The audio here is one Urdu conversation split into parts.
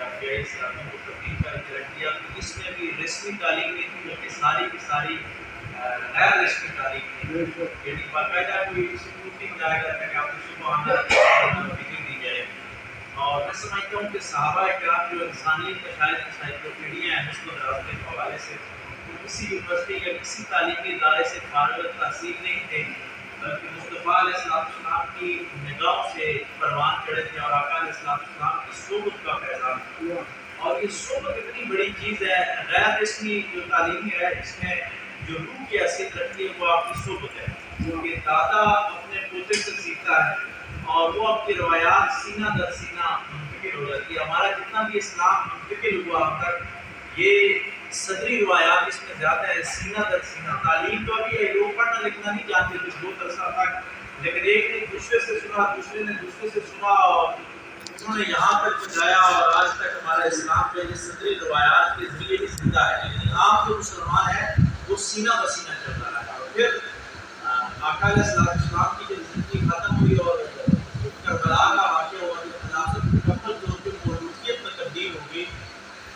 یافیائی اسلامیہ کو تبدیل کر کے رکھ دیا. اس میں بھی رسمی تعلیم نہیں تھی بلکہ ساری کی ساری غیر رسمی تعلیم تھی. یعنی باقاعدہ کوئی اسکول نہیں بنایا جاتا کہ آپ کو صبح آنا ڈگری دی جائے. اور میں سمجھتا ہوں کہ صحابہ کرام جو انسانیت کا شاید انسائکلوپیڈیا ہیں مسلم راستے کے حوالے سے وہ کسی یونیورسٹی یا کسی تعلیمی ادارے سے فارغ التحصیل نہیں تھے بلکہ مصطفیٰ علیہ السلام کی نگاہوں سے پروان چڑھے تھے اور آقا علیہ السلام کی صحبت کا فیضان تھا. اور یہ صحبت اتنی بڑی چیز ہے. غیر رسمی جو تعلیمی ہے اس میں جو روح کی حیثیت رکھتی ہے وہ آپ کی صحبت ہے. کہ دادا اپنے پوتے سے سیکھتا ہے اور وہ آپ کی روایات سینہ در سینہ منتقل ہو جاتی ہے. ہمارا جتنا بھی اسلام منتقل ہوا اب تک یہ صدری روایات اس میں زیادہ ہے سینہ در سینہ. تعلیم تو ابھی ہے لوگ پڑھنا لکھنا نہیں جانتے کچھ بہت عرصہ تک لیکن ایک نے دوسرے سے سنا دوسرے نے دوسرے سے سنا اور انہوں نے یہاں تک پہنچایا اور آج تک ہمارا اسلام جو ہے صدری روایات کے ذریعے ہی زندہ ہے. یعنی عام جو مسلمان ہے وہ سینہ بسینہ چلتا رہا. اور پھر آقا علیہ السلام کی جب زندگی ختم ہوئی اور کربلا کا واقعہ ہوا جو خلافت مکمل طور پہ ملوکیت میں تبدیل ہو گئی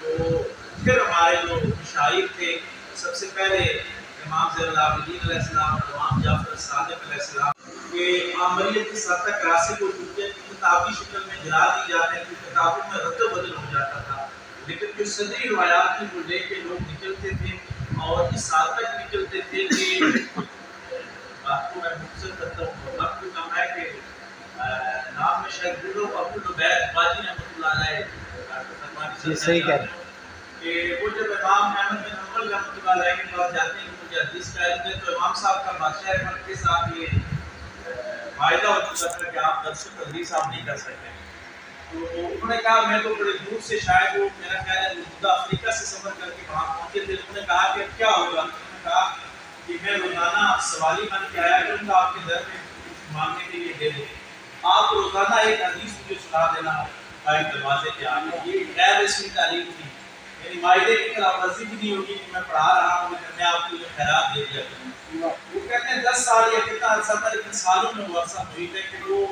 تو پھر ہمارے جو مشاہیر تھے سب سے پہلے امام زین العابدین علیہ السلام اور امام جعفر صادق علیہ السلام کہ عملیت کی سطح تک راسخ ہو چکی ہے. کتابی شکل میں گرا دی جاتے ہیں کہ کتابوں میں رد و بدل ہو جاتا تھا لیکن جو صدری روایات کی وہ لے کے لوگ نکلتے تھے اور اس حد تک نکلتے تھے کہ بات کو میں مختصر کرتا ہوں. وقت کو کم ہے کہ نام میں شاید بولو ابو العبید باجی رحمۃ اللہ علیہ صحیح کہہ رہے ہیں کہ وہ جب امام احمد بن حنبل رحمۃ اللہ علیہ کے پاس جاتے ہیں کہ مجھے حدیث کا علم ہے تو امام صاحب کا بادشاہ احمد کے ساتھ یہ فائدہ ہو چکا تھا کہ آپ درس و تدریس آپ نہیں کر سکتے. تو انہوں نے کہا میں تو بڑے دور سے شاید وہ میرا خیال ہے متحدہ افریقہ سے سفر کر کے وہاں پہنچے تھے. انہوں نے کہا کہ کیا ہوگا. انہوں نے کہا کہ میں روزانہ سوالی بن کے آیا کروں گا آپ کے در میں کچھ مانگنے کے لیے دے دیں. آپ روزانہ ایک حدیث مجھے سنا دینا ایک دروازے کے آگے. یہ غیر رسمی تعلیم تھی. یعنی معاہدے کی خلاف ورزی بھی نہیں ہوگی کہ میں پڑھا رہا ہوں لیکن میں آپ کو یہ خیرات دے دیا کروں. وہ کہتے ہیں 10 سال یا کتنا عرصہ تھا لیکن سالوں میں وہ عرصہ محیط ہے کہ وہ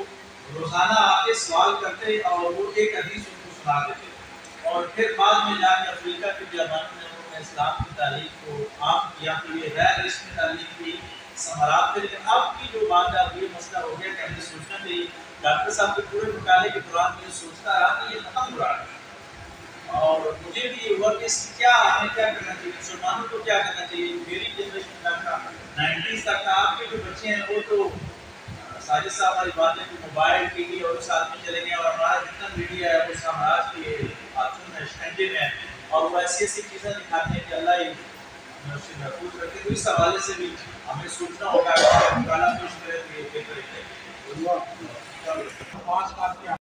روزانہ آ کے سوال کرتے اور وہ ایک حدیث ان کو سنا دیتے. اور پھر بعد میں جا کے افریقہ کے بیابانوں میں انہوں نے اسلام کی تعلیم کو عام کیا. تو یہ غیر رسمی تعلیم کی ثمرات تھے. لیکن اب کی جو بات ہے اب یہ مسئلہ ہو گیا کہ ہمیں سوچنا چاہیے. ڈاکٹر صاحب کے پورے مطالعے کے دوران میں سوچتا رہا کہ یہ ختم ہو رہا ہے اور مجھے بھی یہ ہوا کہ اس کی کیا ہمیں کیا کرنا چاہیے مسلمانوں کو کیا کرنا چاہیے. میری جنریشن تک کا 90s تک کا آپ کے جو بچے ہیں وہ تو ساجد صاحب ہماری بات ہے کہ موبائل ٹی وی اور اس ساتھ میں چلے گئے اور ہمارا جتنا میڈیا ہے وہ سامراج کے ہاتھوں میں شکنجے میں اور وہ ایسی ایسی چیزیں دکھاتے ہیں کہ اللہ ہی ہمیں اس سے محفوظ رکھے. تو اس حوالے سے بھی ہمیں سوچنا ہوگا کہ